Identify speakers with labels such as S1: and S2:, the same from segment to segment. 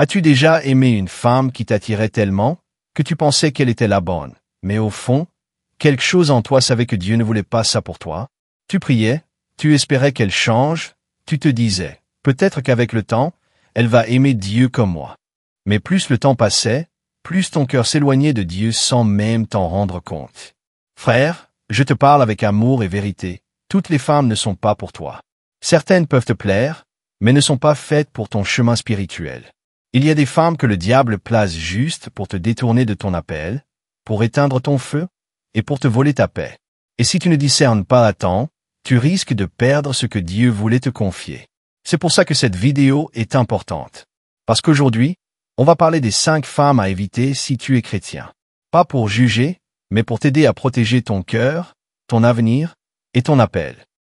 S1: As-tu déjà aimé une femme qui t'attirait tellement que tu pensais qu'elle était la bonne, mais au fond, quelque chose en toi savait que Dieu ne voulait pas ça pour toi? Tu priais, tu espérais qu'elle change, tu te disais, peut-être qu'avec le temps, elle va aimer Dieu comme moi. Mais plus le temps passait, plus ton cœur s'éloignait de Dieu sans même t'en rendre compte. Frère, je te parle avec amour et vérité, toutes les femmes ne sont pas pour toi. Certaines peuvent te plaire, mais ne sont pas faites pour ton chemin spirituel. Il y a des femmes que le diable place juste pour te détourner de ton appel, pour éteindre ton feu, et pour te voler ta paix. Et si tu ne discernes pas à temps, tu risques de perdre ce que Dieu voulait te confier. C'est pour ça que cette vidéo est importante. Parce qu'aujourd'hui, on va parler des 5 femmes à éviter si tu es chrétien. Pas pour juger, mais pour t'aider à protéger ton cœur, ton avenir et ton appel.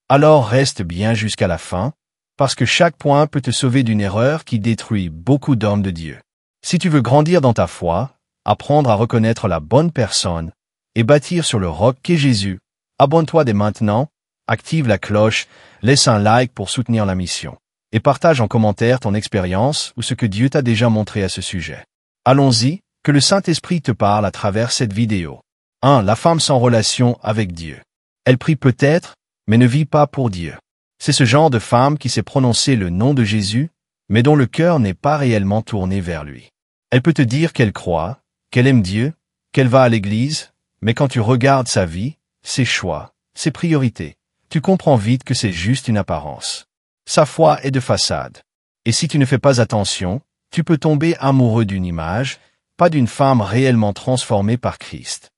S1: Alors reste bien jusqu'à la fin, parce que chaque point peut te sauver d'une erreur qui détruit beaucoup d'hommes de Dieu. Si tu veux grandir dans ta foi, apprendre à reconnaître la bonne personne et bâtir sur le roc qu'est Jésus, abonne-toi dès maintenant, active la cloche, laisse un like pour soutenir la mission, et partage en commentaire ton expérience ou ce que Dieu t'a déjà montré à ce sujet. Allons-y, que le Saint-Esprit te parle à travers cette vidéo. 1. La femme sans relation avec Dieu. Elle prie peut-être, mais ne vit pas pour Dieu. C'est ce genre de femme qui sait prononcer le nom de Jésus, mais dont le cœur n'est pas réellement tourné vers lui. Elle peut te dire qu'elle croit, qu'elle aime Dieu, qu'elle va à l'église, mais quand tu regardes sa vie, ses choix, ses priorités, tu comprends vite que c'est juste une apparence. Sa foi est de façade. Et si tu ne fais pas attention, tu peux tomber amoureux d'une image, pas d'une femme réellement transformée par Christ.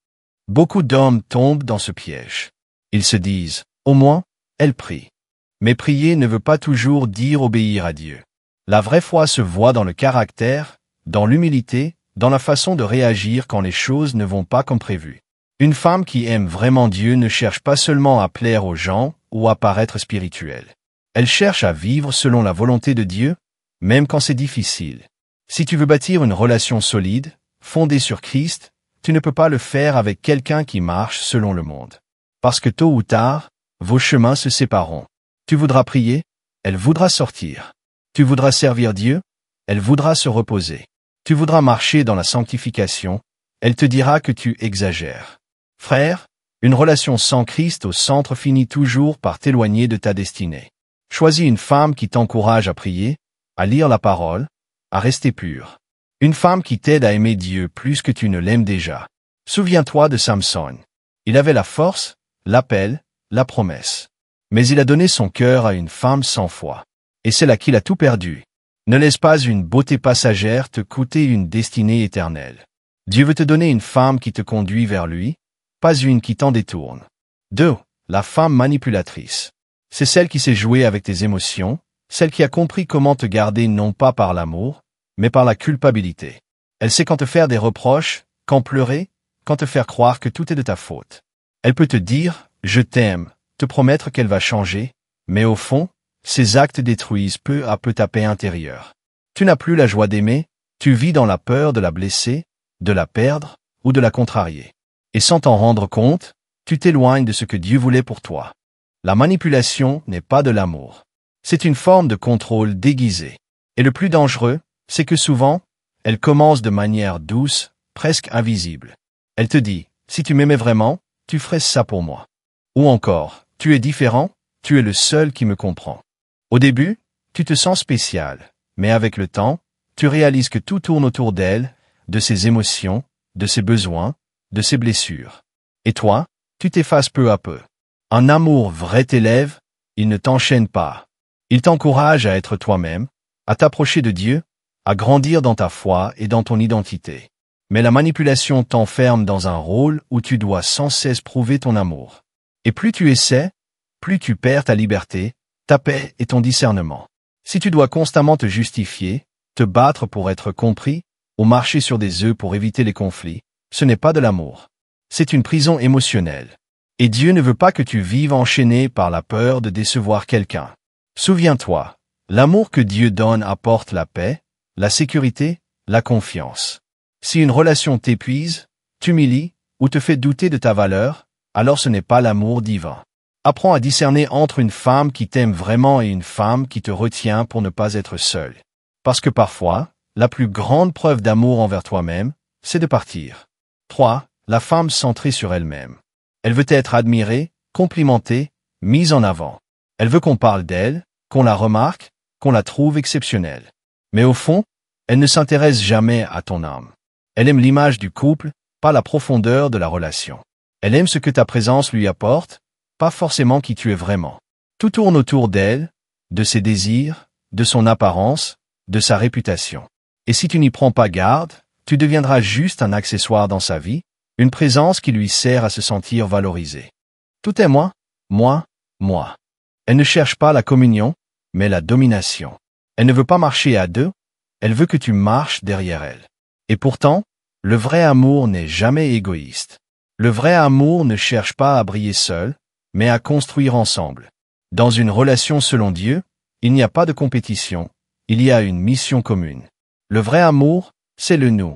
S1: Beaucoup d'hommes tombent dans ce piège. Ils se disent, au moins, elle prie. Mais prier ne veut pas toujours dire obéir à Dieu. La vraie foi se voit dans le caractère, dans l'humilité, dans la façon de réagir quand les choses ne vont pas comme prévu. Une femme qui aime vraiment Dieu ne cherche pas seulement à plaire aux gens ou à paraître spirituelle. Elle cherche à vivre selon la volonté de Dieu, même quand c'est difficile. Si tu veux bâtir une relation solide, fondée sur Christ, tu ne peux pas le faire avec quelqu'un qui marche selon le monde. Parce que tôt ou tard, vos chemins se sépareront. Tu voudras prier, elle voudra sortir. Tu voudras servir Dieu, elle voudra se reposer. Tu voudras marcher dans la sanctification, elle te dira que tu exagères. Frère, une relation sans Christ au centre finit toujours par t'éloigner de ta destinée. Choisis une femme qui t'encourage à prier, à lire la parole, à rester pure. Une femme qui t'aide à aimer Dieu plus que tu ne l'aimes déjà. Souviens-toi de Samson. Il avait la force, l'appel, la promesse. Mais il a donné son cœur à une femme sans foi. Et c'est là qu'il a tout perdu. Ne laisse pas une beauté passagère te coûter une destinée éternelle. Dieu veut te donner une femme qui te conduit vers lui, pas une qui t'en détourne. 2. La femme manipulatrice. C'est celle qui sait jouer avec tes émotions, celle qui a compris comment te garder non pas par l'amour, mais par la culpabilité. Elle sait quand te faire des reproches, quand pleurer, quand te faire croire que tout est de ta faute. Elle peut te dire « je t'aime », te promettre qu'elle va changer, mais au fond, ces actes détruisent peu à peu ta paix intérieure. Tu n'as plus la joie d'aimer, tu vis dans la peur de la blesser, de la perdre ou de la contrarier. Et sans t'en rendre compte, tu t'éloignes de ce que Dieu voulait pour toi. La manipulation n'est pas de l'amour. C'est une forme de contrôle déguisé. Et le plus dangereux, c'est que souvent, elle commence de manière douce, presque invisible. Elle te dit, si tu m'aimais vraiment, tu ferais ça pour moi. Ou encore, tu es différent, tu es le seul qui me comprend. Au début, tu te sens spécial, mais avec le temps, tu réalises que tout tourne autour d'elle, de ses émotions, de ses besoins, de ses blessures. Et toi, tu t'effaces peu à peu. Un amour vrai t'élève, il ne t'enchaîne pas. Il t'encourage à être toi-même, à t'approcher de Dieu, à grandir dans ta foi et dans ton identité. Mais la manipulation t'enferme dans un rôle où tu dois sans cesse prouver ton amour. Et plus tu essaies, plus tu perds ta liberté, ta paix et ton discernement. Si tu dois constamment te justifier, te battre pour être compris, ou marcher sur des œufs pour éviter les conflits, ce n'est pas de l'amour. C'est une prison émotionnelle. Et Dieu ne veut pas que tu vives enchaîné par la peur de décevoir quelqu'un. Souviens-toi, l'amour que Dieu donne apporte la paix, la sécurité, la confiance. Si une relation t'épuise, t'humilie ou te fait douter de ta valeur, alors ce n'est pas l'amour divin. Apprends à discerner entre une femme qui t'aime vraiment et une femme qui te retient pour ne pas être seule. Parce que parfois, La plus grande preuve d'amour envers toi-même, c'est de partir. 3. La femme centrée sur elle-même. Elle veut être admirée, complimentée, mise en avant. Elle veut qu'on parle d'elle, qu'on la remarque, qu'on la trouve exceptionnelle. Mais au fond, elle ne s'intéresse jamais à ton âme. Elle aime l'image du couple, pas la profondeur de la relation. Elle aime ce que ta présence lui apporte, pas forcément qui tu es vraiment. Tout tourne autour d'elle, de ses désirs, de son apparence, de sa réputation. Et si tu n'y prends pas garde, tu deviendras juste un accessoire dans sa vie, une présence qui lui sert à se sentir valorisé. Tout est moi, moi, moi. Elle ne cherche pas la communion, mais la domination. Elle ne veut pas marcher à deux, elle veut que tu marches derrière elle. Et pourtant, le vrai amour n'est jamais égoïste. Le vrai amour ne cherche pas à briller seul, mais à construire ensemble. Dans une relation selon Dieu, il n'y a pas de compétition, il y a une mission commune. Le vrai amour, c'est le nous.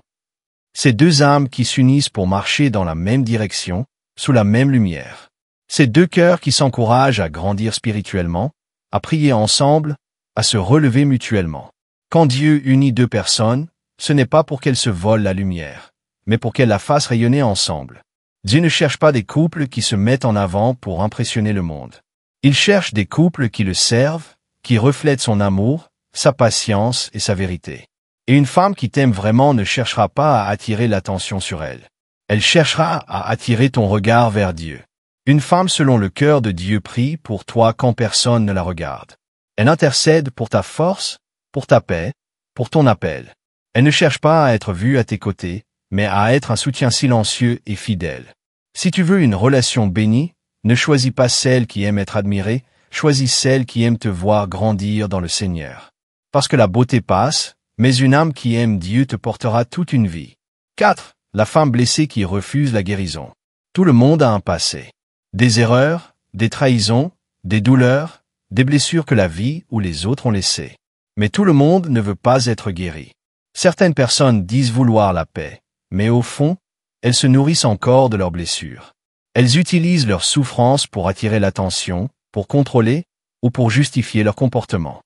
S1: C'est deux âmes qui s'unissent pour marcher dans la même direction, sous la même lumière. C'est deux cœurs qui s'encouragent à grandir spirituellement, à prier ensemble, à se relever mutuellement. Quand Dieu unit deux personnes, ce n'est pas pour qu'elles se volent la lumière, mais pour qu'elles la fassent rayonner ensemble. Dieu ne cherche pas des couples qui se mettent en avant pour impressionner le monde. Il cherche des couples qui le servent, qui reflètent son amour, sa patience et sa vérité. Et une femme qui t'aime vraiment ne cherchera pas à attirer l'attention sur elle. Elle cherchera à attirer ton regard vers Dieu. Une femme selon le cœur de Dieu prie pour toi quand personne ne la regarde. Elle intercède pour ta force, pour ta paix, pour ton appel. Elle ne cherche pas à être vue à tes côtés, mais à être un soutien silencieux et fidèle. Si tu veux une relation bénie, ne choisis pas celle qui aime être admirée, choisis celle qui aime te voir grandir dans le Seigneur. Parce que la beauté passe, mais une âme qui aime Dieu te portera toute une vie. 4. La femme blessée qui refuse la guérison. Tout le monde a un passé. Des erreurs, des trahisons, des douleurs, des blessures que la vie ou les autres ont laissées. Mais tout le monde ne veut pas être guéri. Certaines personnes disent vouloir la paix, mais au fond, elles se nourrissent encore de leurs blessures. Elles utilisent leur souffrance pour attirer l'attention, pour contrôler ou pour justifier leur comportement.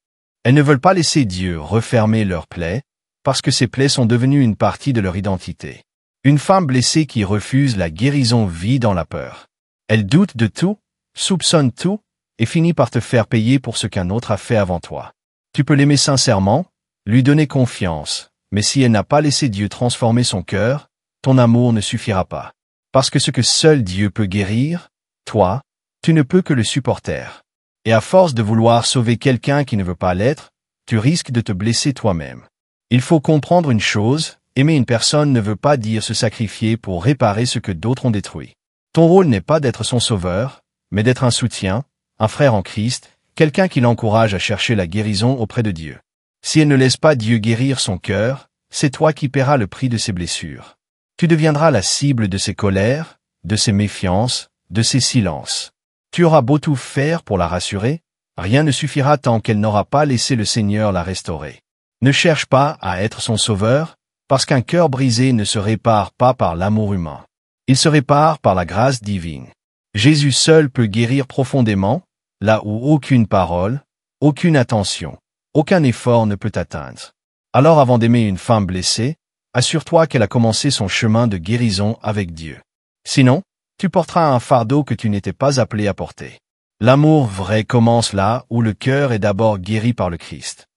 S1: Elles ne veulent pas laisser Dieu refermer leurs plaies, parce que ces plaies sont devenues une partie de leur identité. Une femme blessée qui refuse la guérison vit dans la peur. Elle doute de tout, soupçonne tout, et finit par te faire payer pour ce qu'un autre a fait avant toi. Tu peux l'aimer sincèrement, lui donner confiance, mais si elle n'a pas laissé Dieu transformer son cœur, ton amour ne suffira pas. Parce que ce que seul Dieu peut guérir, toi, tu ne peux que le supporter. Et à force de vouloir sauver quelqu'un qui ne veut pas l'être, tu risques de te blesser toi-même. Il faut comprendre une chose, aimer une personne ne veut pas dire se sacrifier pour réparer ce que d'autres ont détruit. Ton rôle n'est pas d'être son sauveur, mais d'être un soutien, un frère en Christ, quelqu'un qui l'encourage à chercher la guérison auprès de Dieu. Si elle ne laisse pas Dieu guérir son cœur, c'est toi qui paieras le prix de ses blessures. Tu deviendras la cible de ses colères, de ses méfiances, de ses silences. Tu auras beau tout faire pour la rassurer, rien ne suffira tant qu'elle n'aura pas laissé le Seigneur la restaurer. Ne cherche pas à être son sauveur, parce qu'un cœur brisé ne se répare pas par l'amour humain. Il se répare par la grâce divine. Jésus seul peut guérir profondément, là où aucune parole, aucune attention, aucun effort ne peut atteindre. Alors avant d'aimer une femme blessée, assure-toi qu'elle a commencé son chemin de guérison avec Dieu. Sinon, tu porteras un fardeau que tu n'étais pas appelé à porter. L'amour vrai commence là où le cœur est d'abord guéri par le Christ.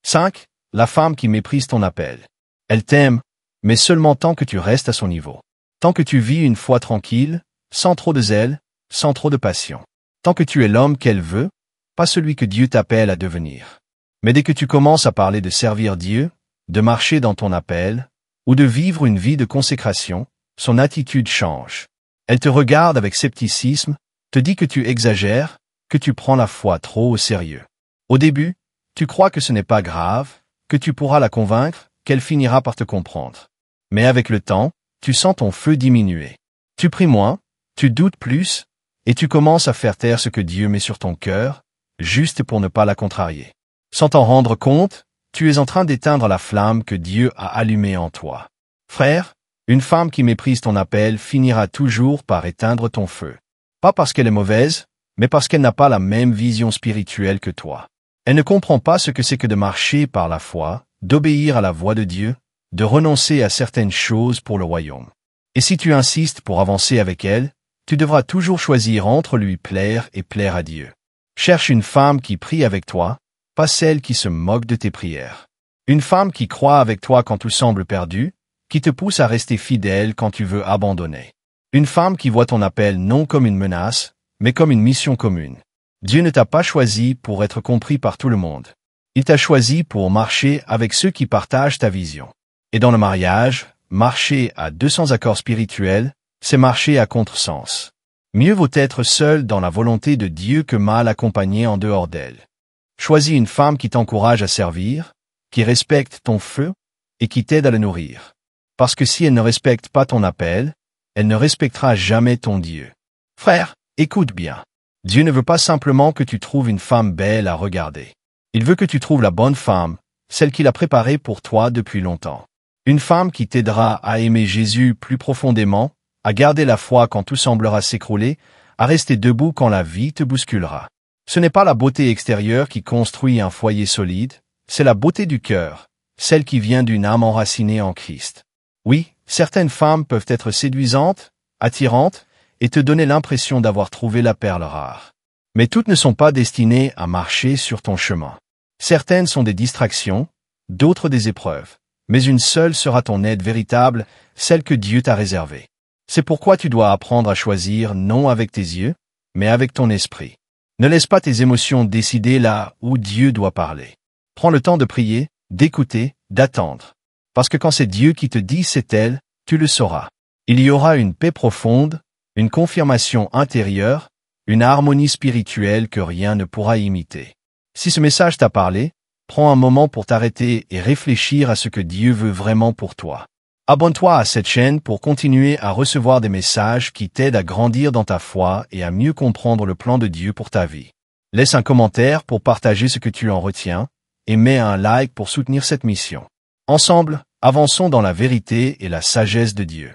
S1: 5. La femme qui méprise ton appel. Elle t'aime, mais seulement tant que tu restes à son niveau. Tant que tu vis une foi tranquille, sans trop de zèle, sans trop de passion. Tant que tu es l'homme qu'elle veut, pas celui que Dieu t'appelle à devenir. Mais dès que tu commences à parler de servir Dieu, de marcher dans ton appel, ou de vivre une vie de consécration, son attitude change. Elle te regarde avec scepticisme, te dit que tu exagères, que tu prends la foi trop au sérieux. Au début, tu crois que ce n'est pas grave, que tu pourras la convaincre, qu'elle finira par te comprendre. Mais avec le temps, tu sens ton feu diminuer. Tu pries moins, tu doutes plus, et tu commences à faire taire ce que Dieu met sur ton cœur, juste pour ne pas la contrarier. Sans t'en rendre compte, tu es en train d'éteindre la flamme que Dieu a allumée en toi. Frère, une femme qui méprise ton appel finira toujours par éteindre ton feu. Pas parce qu'elle est mauvaise, mais parce qu'elle n'a pas la même vision spirituelle que toi. Elle ne comprend pas ce que c'est que de marcher par la foi, d'obéir à la voix de Dieu, de renoncer à certaines choses pour le royaume. Et si tu insistes pour avancer avec elle, tu devras toujours choisir entre lui plaire et plaire à Dieu. Cherche une femme qui prie avec toi, pas celle qui se moque de tes prières. Une femme qui croit avec toi quand tout semble perdu, qui te pousse à rester fidèle quand tu veux abandonner. Une femme qui voit ton appel non comme une menace, mais comme une mission commune. Dieu ne t'a pas choisi pour être compris par tout le monde. Il t'a choisi pour marcher avec ceux qui partagent ta vision. Et dans le mariage, marcher à 200 accords spirituels, c'est marcher à contresens. Mieux vaut être seul dans la volonté de Dieu que mal accompagné en dehors d'elle. Choisis une femme qui t'encourage à servir, qui respecte ton feu et qui t'aide à le nourrir. Parce que si elle ne respecte pas ton appel, elle ne respectera jamais ton Dieu. Frère, écoute bien. Dieu ne veut pas simplement que tu trouves une femme belle à regarder. Il veut que tu trouves la bonne femme, celle qu'il a préparée pour toi depuis longtemps. Une femme qui t'aidera à aimer Jésus plus profondément, à garder la foi quand tout semblera s'écrouler, à rester debout quand la vie te bousculera. Ce n'est pas la beauté extérieure qui construit un foyer solide, c'est la beauté du cœur, celle qui vient d'une âme enracinée en Christ. Oui, certaines femmes peuvent être séduisantes, attirantes, et te donner l'impression d'avoir trouvé la perle rare. Mais toutes ne sont pas destinées à marcher sur ton chemin. Certaines sont des distractions, d'autres des épreuves, mais une seule sera ton aide véritable, celle que Dieu t'a réservée. C'est pourquoi tu dois apprendre à choisir non avec tes yeux, mais avec ton esprit. Ne laisse pas tes émotions décider là où Dieu doit parler. Prends le temps de prier, d'écouter, d'attendre. Parce que quand c'est Dieu qui te dit c'est elle, tu le sauras. Il y aura une paix profonde, une confirmation intérieure, une harmonie spirituelle que rien ne pourra imiter. Si ce message t'a parlé, prends un moment pour t'arrêter et réfléchir à ce que Dieu veut vraiment pour toi. Abonne-toi à cette chaîne pour continuer à recevoir des messages qui t'aident à grandir dans ta foi et à mieux comprendre le plan de Dieu pour ta vie. Laisse un commentaire pour partager ce que tu en retiens et mets un like pour soutenir cette mission. Ensemble, avançons dans la vérité et la sagesse de Dieu.